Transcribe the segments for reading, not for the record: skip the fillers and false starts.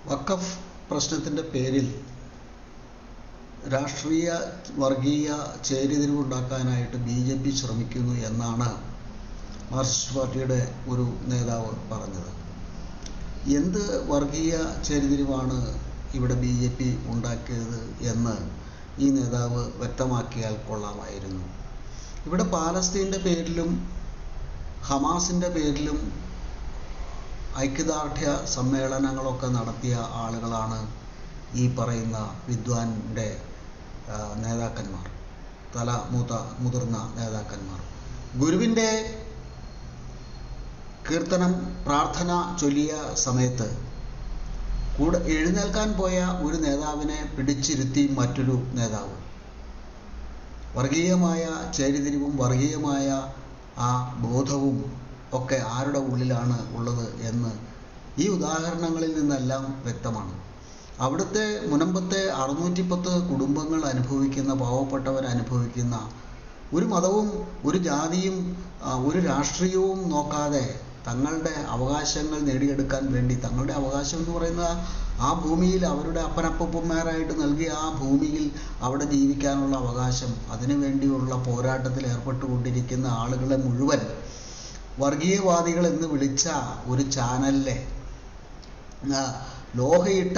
വഖഫ് പ്രശ്നത്തിൻ്റെ പേരിൽ രാഷ്ട്രീയ വർഗീയ ചേരിതിരിവുണ്ടാക്കാനായിട്ട് BJP ശ്രമിക്കുന്നു എന്നാണ് മാർക്സിസ്റ്റ് പാർട്ടിയുടെ ഒരു നേതാവ് പറഞ്ഞത്. എന്ത് വർഗീയ ചേരിതിരിവാണ് ഇവിടെ BJP ഉണ്ടാക്കിയത് എന്ന് ഈ നേതാവ് വ്യക്തമാക്കിയാൽ കൊള്ളാമായിരുന്നു. ഇവിടെ പാലസ്തീൻ്റെ പേരിലും ഹമാസിൻ്റെ പേരിലും ഐക്യദാർഢ്യ സമ്മേളനങ്ങളൊക്കെ നടത്തിയ ആളുകളാണ് ഈ പറയുന്ന വിദ്വാൻ്റെ നേതാക്കന്മാർ, മുതിർന്ന നേതാക്കന്മാർ. ഗുരുവിൻ്റെ കീർത്തനം പ്രാർത്ഥന ചൊല്ലിയ സമയത്ത് കൂടെ എഴുന്നേൽക്കാൻ പോയ ഒരു നേതാവിനെ പിടിച്ചിരുത്തി മറ്റൊരു നേതാവ്. വർഗീയമായ ചേരിതിരിവും വർഗീയമായ ആ ബോധവും ഒക്കെ ആരുടെ ഉള്ളിലാണ് ഉള്ളത് എന്ന് ഈ ഉദാഹരണങ്ങളിൽ നിന്നെല്ലാം വ്യക്തമാണ്. അവിടുത്തെ മുനമ്പത്തെ 610 കുടുംബങ്ങൾ അനുഭവിക്കുന്ന, പാവപ്പെട്ടവർ അനുഭവിക്കുന്ന, ഒരു മതവും ഒരു ജാതിയും ഒരു രാഷ്ട്രീയവും നോക്കാതെ തങ്ങളുടെ അവകാശങ്ങൾ നേടിയെടുക്കാൻ വേണ്ടി, തങ്ങളുടെ അവകാശം എന്ന് പറയുന്ന ആ ഭൂമിയിൽ അവരുടെ അപ്പനപ്പൂപ്പന്മാരായിട്ട് നൽകിയ ആ ഭൂമിയിൽ അവിടെ ജീവിക്കാനുള്ള അവകാശം, അതിനു വേണ്ടിയുള്ള പോരാട്ടത്തിൽ ഏർപ്പെട്ടുകൊണ്ടിരിക്കുന്ന ആളുകളെ മുഴുവൻ വർഗീയവാദികൾ എന്ന് വിളിച്ച ഒരു ചാനലിലെ ലോഹയിട്ട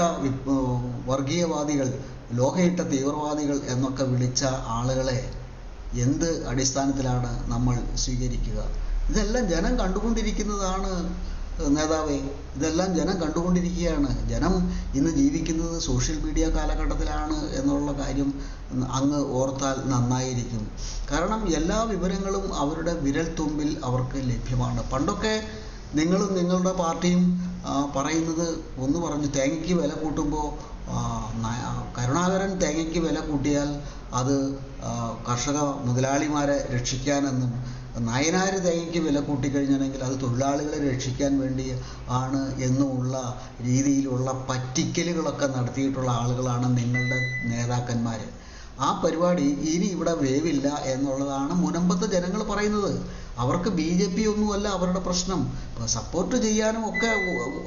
വർഗീയവാദികൾ, ലോഹയിട്ട തീവ്രവാദികൾ എന്നൊക്കെ വിളിച്ച ആളുകളെ എന്ത് അടിസ്ഥാനത്തിലാണ് നമ്മൾ സ്വീകരിക്കുക? ഇതെല്ലാം ജനം കണ്ടുകൊണ്ടിരിക്കുന്നതാണ് നേതാവേ, ഇതെല്ലാം ജനം കണ്ടുകൊണ്ടിരിക്കുകയാണ്. ജനം ഇന്ന് ജീവിക്കുന്നത് സോഷ്യൽ മീഡിയ കാലഘട്ടത്തിലാണ് എന്നുള്ള കാര്യം അങ്ങ് ഓർത്താൽ നന്നായിരിക്കും. കാരണം എല്ലാ വിവരങ്ങളും അവരുടെ വിരൽത്തുമ്പിൽ അവർക്ക് ലഭ്യമാണ്. പണ്ടൊക്കെ നിങ്ങളും നിങ്ങളുടെ പാർട്ടിയും പറയുന്നത് ഒന്ന് പറഞ്ഞു, തേങ്ങയ്ക്ക് വില കൂട്ടുമ്പോൾ കരുണാകരൻ തേങ്ങയ്ക്ക് വില കൂട്ടിയാൽ അത് കർഷക മുതലാളിമാരെ രക്ഷിക്കാനെന്നും, നായനാർ തേങ്ങയ്ക്ക് വില കൂട്ടിക്കഴിഞ്ഞാണെങ്കിൽ അത് തൊഴിലാളികളെ രക്ഷിക്കാൻ വേണ്ടി ആണ് എന്നുമുള്ള രീതിയിലുള്ള പറ്റിക്കലുകളൊക്കെ നടത്തിയിട്ടുള്ള ആളുകളാണ് നിങ്ങളുടെ നേതാക്കന്മാർ. ആ പരിപാടി ഇനി ഇവിടെ വേവില്ല എന്നുള്ളതാണ് മുനമ്പത്തെ ജനങ്ങൾ പറയുന്നത്. അവർക്ക് BJP ഒന്നുമല്ല അവരുടെ പ്രശ്നം. സപ്പോർട്ട് ചെയ്യാനും ഒക്കെ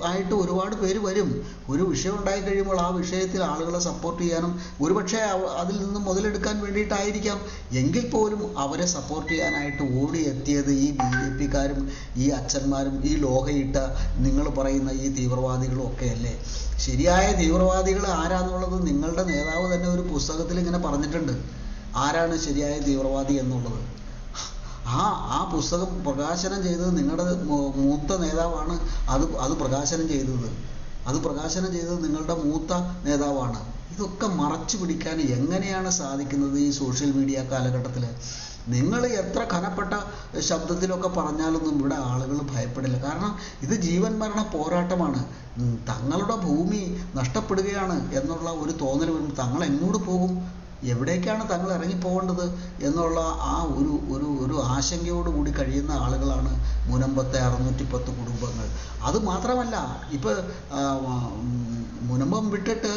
ആയിട്ട് ഒരുപാട് പേര് വരും. ഒരു വിഷയം ഉണ്ടായിക്കഴിയുമ്പോൾ ആ വിഷയത്തിൽ ആളുകളെ സപ്പോർട്ട് ചെയ്യാനും ഒരുപക്ഷെ അതിൽ നിന്ന് മുതലെടുക്കാൻ വേണ്ടിയിട്ടായിരിക്കാം. എങ്കിൽ പോലും അവരെ സപ്പോർട്ട് ചെയ്യാനായിട്ട് ഓടിയെത്തിയത് ഈ BJPക്കാരും ഈ അച്ഛന്മാരും ഈ ലോഹയിട്ട നിങ്ങൾ പറയുന്ന ഈ തീവ്രവാദികളും ഒക്കെയല്ലേ. ശരിയായ തീവ്രവാദികൾ ആരാന്നുള്ളത് നിങ്ങളുടെ നേതാവ് തന്നെ ഒരു പുസ്തകത്തിൽ ഇങ്ങനെ പറഞ്ഞിട്ടുണ്ട്, ആരാണ് ശരിയായ തീവ്രവാദി എന്നുള്ളത്. ആ പുസ്തകം പ്രകാശനം ചെയ്തത് നിങ്ങളുടെ മൂത്ത നേതാവാണ്. അത് പ്രകാശനം ചെയ്തത് നിങ്ങളുടെ മൂത്ത നേതാവാണ്. ഇതൊക്കെ മറച്ചു പിടിക്കാൻ എങ്ങനെയാണ് സാധിക്കുന്നത് ഈ സോഷ്യൽ മീഡിയ കാലഘട്ടത്തിൽ? നിങ്ങൾ എത്ര ഘനപ്പെട്ട ശബ്ദത്തിലൊക്കെ പറഞ്ഞാലൊന്നും ഇവിടെ ആളുകൾ ഭയപ്പെടില്ല. കാരണം ഇത് ജീവൻ മരണ പോരാട്ടമാണ്. തങ്ങളുടെ ഭൂമി നഷ്ടപ്പെടുകയാണ് എന്നുള്ള ഒരു തോന്നൽ വരുമ്പോൾ തങ്ങൾ എങ്ങോട്ട് പോകും, എവിടേക്കാണ് തങ്ങൾ ഇറങ്ങിപ്പോകേണ്ടത് എന്നുള്ള ആ ഒരു ആശങ്കയോടുകൂടി കഴിയുന്ന ആളുകളാണ് മുനമ്പത്തെ 610 കുടുംബങ്ങൾ. അത് മാത്രമല്ല, ഇപ്പോൾ മുനമ്പം വിട്ടിട്ട്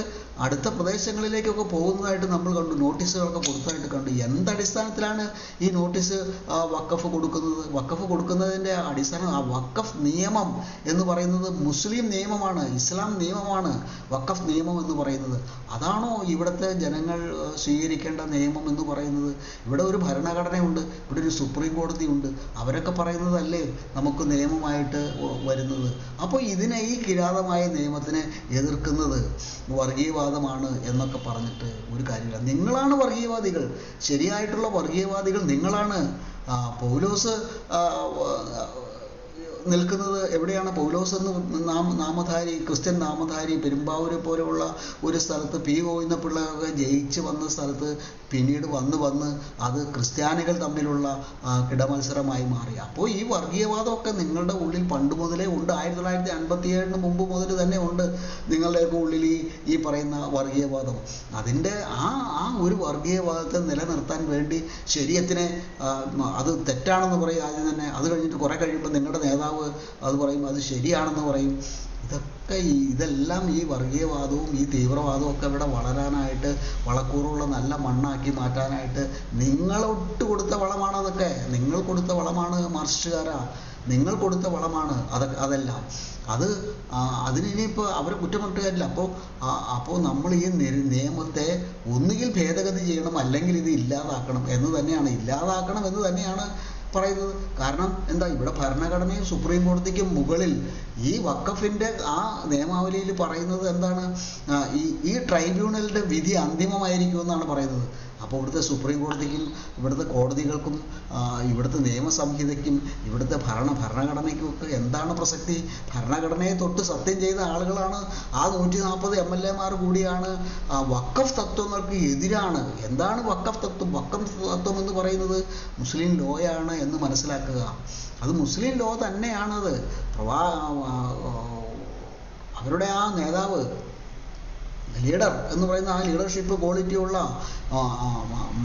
അടുത്ത പ്രദേശങ്ങളിലേക്കൊക്കെ പോകുന്നതായിട്ട് നമ്മൾ കണ്ടു, നോട്ടീസുകളൊക്കെ കൊടുത്തതായിട്ട് കണ്ടു. എന്തടിസ്ഥാനത്തിലാണ് ഈ നോട്ടീസ് വഖഫ് കൊടുക്കുന്നത്? വഖഫ് കൊടുക്കുന്നതിൻ്റെ അടിസ്ഥാനം, ആ വഖഫ് നിയമം എന്ന് പറയുന്നത് മുസ്ലിം നിയമമാണ്, ഇസ്ലാം നിയമമാണ് വഖഫ് നിയമം എന്ന് പറയുന്നത്. അതാണോ ഇവിടുത്തെ ജനങ്ങൾ സ്വീകരിക്കേണ്ട നിയമം എന്ന് പറയുന്നത്? ഇവിടെ ഒരു ഭരണഘടനയുണ്ട്, ഇവിടെ ഒരു സുപ്രീം കോടതിയുണ്ട്, അവരൊക്കെ പറയുന്നതല്ലേ നമുക്ക് നിയമമായിട്ട് വരുന്നത്. അപ്പോൾ ഇതിനെ, ഈ കിരാതമായ നിയമത്തിനെ എതിർക്കുന്നത് വർഗീയവാദമാണ് എന്നൊക്കെ പറഞ്ഞിട്ട് ഒരു കാര്യമില്ല. നിങ്ങളാണ് വർഗീയവാദികൾ, ശരിയായിട്ടുള്ള വർഗീയവാദികൾ നിങ്ങളാണ്. പൗലോസ് നിൽക്കുന്നത് എവിടെയാണ്? പൗലോസ് എന്ന് നാമധാരി, ക്രിസ്ത്യൻ നാമധാരി പെരുമ്പാവൂരെ പോലെയുള്ള ഒരു സ്ഥലത്ത് P. ഗോവിന്ദപിള്ളയൊക്കെ ജയിച്ച് വന്ന സ്ഥലത്ത് പിന്നീട് വന്ന് അത് ക്രിസ്ത്യാനികൾ തമ്മിലുള്ള കിടമത്സരമായി മാറി. അപ്പോൾ ഈ വർഗീയവാദമൊക്കെ നിങ്ങളുടെ ഉള്ളിൽ പണ്ട് മുതലേ ഉണ്ട്. 1957 മുമ്പ് മുതൽ തന്നെ ഉണ്ട് നിങ്ങളുടെയൊക്കെ ഉള്ളിൽ ഈ പറയുന്ന വർഗീയവാദം. അതിൻ്റെ ആ ഒരു വർഗീയവാദത്തെ നിലനിർത്താൻ വേണ്ടി ശരീഅത്തിനെ അത് തെറ്റാണെന്ന് പറയും ആദ്യം തന്നെ. അത് കഴിഞ്ഞിട്ട് കുറേ കഴിയുമ്പോൾ നിങ്ങളുടെ നേതാവ് അത് പറയും അത് ശരിയാണെന്ന് പറയും. ഇതെല്ലാം ഈ വർഗീയവാദവും ഈ തീവ്രവാദവും ഒക്കെ ഇവിടെ വളരാനായിട്ട്, വളക്കൂറുള്ള നല്ല മണ്ണാക്കി മാറ്റാനായിട്ട് നിങ്ങൾ കൊടുത്ത വളമാണ്. അതൊക്കെ നിങ്ങൾ കൊടുത്ത വളമാണ് മാർക്സിസ്റ്റുകാരാ. നിങ്ങൾ കൊടുത്ത വളമാണ് അതെല്ലാം. അതിനിപ്പോൾ അവരെ കുറ്റമിട്ട് കാര്യമില്ല. അപ്പോൾ നമ്മൾ ഈ നിയമത്തെ ഒന്നുകിൽ ഭേദഗതി ചെയ്യണം, അല്ലെങ്കിൽ ഇത് ഇല്ലാതാക്കണം എന്ന് തന്നെയാണ് പറയുന്നത്. കാരണം എന്താ, ഇവിടെ ഭരണഘടനയും സുപ്രീം കോടതിക്കും മുകളിൽ ഈ വഖഫിൻ്റെ ആ നിയമാവലിയിൽ പറയുന്നത് എന്താണ്, ഈ ട്രൈബ്യൂണലിൻ്റെ വിധി അന്തിമമായിരിക്കുമെന്നാണ് പറയുന്നത്. അപ്പോൾ ഇവിടുത്തെ സുപ്രീം കോടതിക്കും ഇവിടുത്തെ കോടതികൾക്കും ഇവിടുത്തെ നിയമസംഹിതയ്ക്കും ഇവിടുത്തെ ഭരണഘടനയ്ക്കും ഒക്കെ എന്താണ് പ്രസക്തി? ഭരണഘടനയെ തൊട്ട് സത്യം ചെയ്ത ആളുകളാണ് ആ 140 MLA കൂടിയാണ് വഖഫ് തത്വങ്ങൾക്ക് എതിരാണ്. എന്താണ് വഖഫ് തത്വം? വഖഫ് തത്വം എന്ന് പറയുന്നത് മുസ്ലിം ലോയാണ് എന്ന് മനസ്സിലാക്കുക. അത് മുസ്ലിം ലോ തന്നെയാണത്. അവരുടെ ആ നേതാവ്, ലീഡർ എന്ന് പറയുന്ന ആ ലീഡർഷിപ്പ് ക്വാളിറ്റിയുള്ള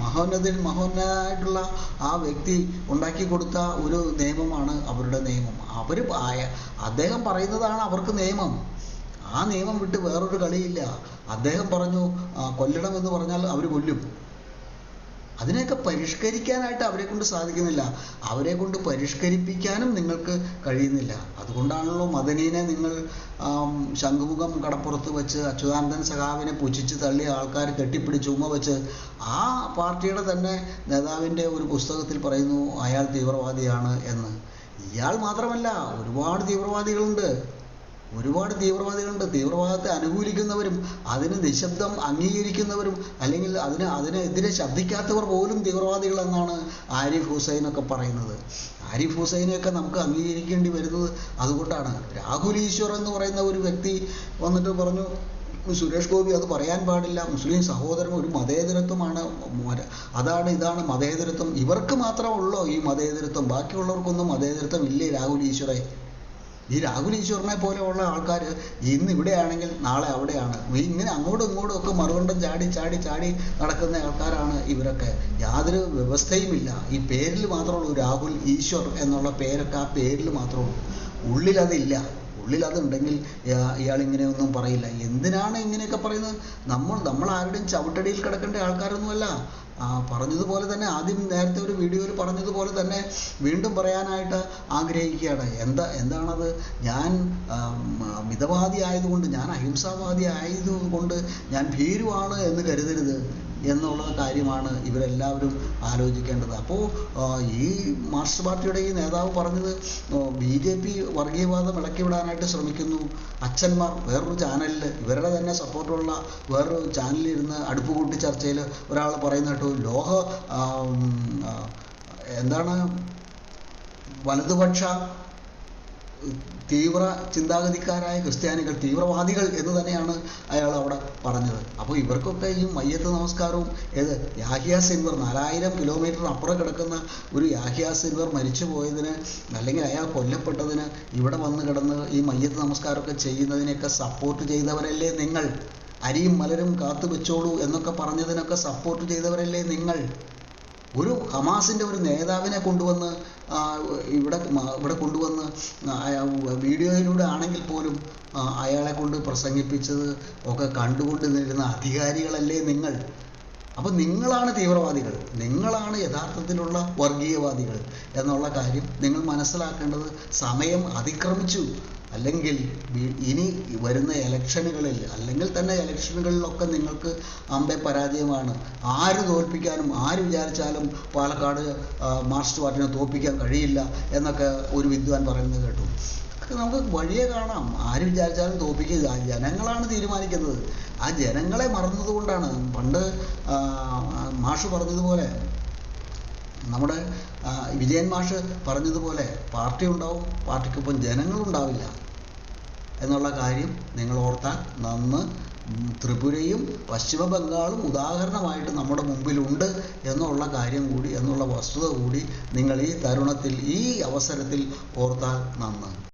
മഹോന്നതനായിട്ടുള്ള ആ വ്യക്തി ഉണ്ടാക്കി കൊടുത്ത ഒരു നിയമമാണ് അവരുടെ നിയമം. അദ്ദേഹം പറയുന്നതാണ് അവർക്ക് നിയമം. ആ നിയമം വിട്ട് വേറൊരു കളിയില്ല. അദ്ദേഹം പറഞ്ഞു കൊല്ലണം എന്ന് പറഞ്ഞാൽ അവർ കൊല്ലും. അതിനെയൊക്കെ പരിഷ്കരിക്കാനായിട്ട് അവരെ കൊണ്ട് സാധിക്കുന്നില്ല. അവരെ കൊണ്ട് പരിഷ്കരിപ്പിക്കാനും നിങ്ങൾക്ക് കഴിയുന്നില്ല. അതുകൊണ്ടാണല്ലോ മദനീനെ നിങ്ങൾ ശംഖുമുഖം കടപ്പുറത്ത് വെച്ച് അച്യുതാനന്ദൻ സഖാവിനെ പുച്ഛിച്ച് തള്ളിയ ആൾക്കാർ കെട്ടിപ്പിടിച്ച് ഉമ്മ വെച്ച് ആ പാർട്ടിയുടെ തന്നെ നേതാവിൻ്റെ ഒരു പുസ്തകത്തിൽ പറയുന്നു അയാൾ തീവ്രവാദിയാണ് എന്ന്. ഇയാൾ മാത്രമല്ല, ഒരുപാട് തീവ്രവാദികളുണ്ട്. തീവ്രവാദത്തെ അനുകൂലിക്കുന്നവരും അതിന് നിശബ്ദം അംഗീകരിക്കുന്നവരും അല്ലെങ്കിൽ അതിനെതിരെ ശബ്ദിക്കാത്തവർ പോലും തീവ്രവാദികളെന്നാണ് ആരിഫ് ഹുസൈനൊക്കെ പറയുന്നത്. ആരിഫ് ഹുസൈനെയൊക്കെ നമുക്ക് അംഗീകരിക്കേണ്ടി വരുന്നത് അതുകൊണ്ടാണ്. രാഹുൽ ഈശ്വർ എന്ന് പറയുന്ന ഒരു വ്യക്തി വന്നിട്ട് പറഞ്ഞു സുരേഷ് ഗോപി അത് പറയാൻ പാടില്ല, മുസ്ലിം സഹോദരൻ ഒരു മതേതരത്വമാണ്, ഇതാണ് മതേതരത്വം. ഇവർക്ക് മാത്രമുള്ളോ ഈ മതേതരത്വം? ബാക്കിയുള്ളവർക്കൊന്നും മതേതരത്വം ഇല്ലേ രാഹുൽ ഈശ്വറെ? ഈ രാഹുൽ ഈശ്വറിനെ പോലെയുള്ള ആൾക്കാർ ഇന്ന് ഇവിടെയാണെങ്കിൽ നാളെ അവിടെയാണ്. ഇങ്ങനെ അങ്ങോട്ടും ഇങ്ങോട്ടും ഒക്കെ മറുകണ്ഠം ചാടി നടക്കുന്ന ആൾക്കാരാണ് ഇവരൊക്കെ. യാതൊരു വ്യവസ്ഥയുമില്ല. ഈ പേരിൽ മാത്രമുള്ളൂ രാഹുൽ ഈശ്വർ എന്നുള്ള പേരൊക്കെ ആ പേരിൽ മാത്രമുള്ളൂ. ഉള്ളിലതില്ല. ഉള്ളിലതുണ്ടെങ്കിൽ ഇയാളിങ്ങനെയൊന്നും പറയില്ല. എന്തിനാണ് ഇങ്ങനെയൊക്കെ പറയുന്നത്? നമ്മൾ ആരുടെയും ചവിട്ടടിയിൽ കിടക്കേണ്ട ആൾക്കാരൊന്നുമല്ല. പറഞ്ഞതുപോലെ തന്നെ നേരത്തെ ഒരു വീഡിയോയിൽ പറഞ്ഞതുപോലെ തന്നെ വീണ്ടും പറയാനായിട്ട് ആഗ്രഹിക്കുകയാണ്. എന്താണത്? ഞാൻ മിതവാദി ആയതുകൊണ്ട്, ഞാൻ അഹിംസാവാദി ആയതുകൊണ്ട് ഞാൻ ഭീരുവാണ് എന്ന് കരുതരുത് എന്നുള്ള കാര്യമാണ് ഇവരെല്ലാവരും ആലോചിക്കേണ്ടത്. അപ്പോൾ ഈ മാർക്സിസ്റ്റ് പാർട്ടിയുടെ ഈ നേതാവ് പറഞ്ഞത് BJP വർഗീയവാദം ഇളക്കി വിടാനായിട്ട് ശ്രമിക്കുന്നു. അച്ഛന്മാർ വേറൊരു ചാനലിൽ ഇവരുടെ തന്നെ സപ്പോർട്ടുള്ള വേറൊരു ചാനലിലിരുന്ന് അടുപ്പ് കൂട്ടി ചർച്ചയിൽ ഒരാൾ പറയുന്ന കേട്ടു, വലതുപക്ഷ തീവ്ര ചിന്താഗതിക്കാരായ ക്രിസ്ത്യാനികൾ തീവ്രവാദികൾ എന്ന് തന്നെയാണ് അയാൾ അവിടെ പറഞ്ഞത്. അപ്പോൾ ഇവർക്കൊക്കെ ഈ മയ്യത്ത് നമസ്കാരവും യാഹ്യ സിൻവർ 4000 കിലോമീറ്റർ അപ്പുറം കിടക്കുന്ന ഒരു യാഹ്യ സിൻവർ മരിച്ചു പോയതിന് അല്ലെങ്കിൽ അയാൾ കൊല്ലപ്പെട്ടതിന് ഇവിടെ വന്ന് കിടന്ന് ഈ മയ്യത്ത് നമസ്കാരമൊക്കെ ചെയ്യുന്നതിനെയൊക്കെ സപ്പോർട്ട് ചെയ്തവരല്ലേ നിങ്ങൾ? അരിയും മലരും കാത്തു വെച്ചോളൂ എന്നൊക്കെ പറഞ്ഞതിനൊക്കെ സപ്പോർട്ട് ചെയ്തവരല്ലേ നിങ്ങൾ? ഒരു ഹമാസിൻ്റെ ഒരു നേതാവിനെ കൊണ്ടുവന്ന് ഇവിടെ കൊണ്ടുവന്ന് വീഡിയോയിലൂടെ ആണെങ്കിൽ പോലും അയാളെ കൊണ്ട് പ്രസംഗിപ്പിച്ചത് ഒക്കെ കണ്ടുകൊണ്ടിരുന്ന അധികാരികളല്ലേ നിങ്ങൾ? അപ്പോൾ നിങ്ങളാണ് തീവ്രവാദികൾ, നിങ്ങളാണ് യഥാർത്ഥത്തിലുള്ള വർഗീയവാദികൾ എന്നുള്ള കാര്യം നിങ്ങൾ മനസ്സിലാക്കേണ്ടത് സമയം അതിക്രമിച്ചു. അല്ലെങ്കിൽ ഇനി വരുന്ന ഇലക്ഷനുകളിൽ അല്ലെങ്കിൽ തന്നെ ഇലക്ഷനുകളിലൊക്കെ നിങ്ങൾക്ക് അമ്പെ പരാജയമാണ്. ആര് തോൽപ്പിക്കാനും ആര് വിചാരിച്ചാലും പാലക്കാട് മാർക്സിസ്റ്റ് പാർട്ടിനെ തോൽപ്പിക്കാൻ കഴിയില്ല എന്നൊക്കെ ഒരു വിദ്വാൻ പറയുന്നത് കേട്ടു. നമുക്ക് വഴിയെ കാണാം. ആര് വിചാരിച്ചാലും തോൽപ്പിക്കുക ജനങ്ങളാണ് തീരുമാനിക്കുന്നത്. ആ ജനങ്ങളെ മറന്നതുകൊണ്ടാണ്. പണ്ട് മാഷ് പറഞ്ഞതുപോലെ, നമ്മുടെ വിജയൻ മാഷ് പറഞ്ഞതുപോലെ പാർട്ടി ഉണ്ടാവും, പാർട്ടിക്കൊപ്പം ജനങ്ങളുണ്ടാവില്ല എന്നുള്ള കാര്യം നിങ്ങൾ ഓർത്താൽ നന്ന്. ത്രിപുരയും പശ്ചിമ ബംഗാളും ഉദാഹരണമായിട്ട് നമ്മുടെ മുമ്പിലുണ്ട് എന്നുള്ള കാര്യം കൂടി, എന്നുള്ള വസ്തുത കൂടി നിങ്ങൾ ഈ തരുണത്തിൽ, ഈ അവസരത്തിൽ ഓർത്താൽ നന്ന്.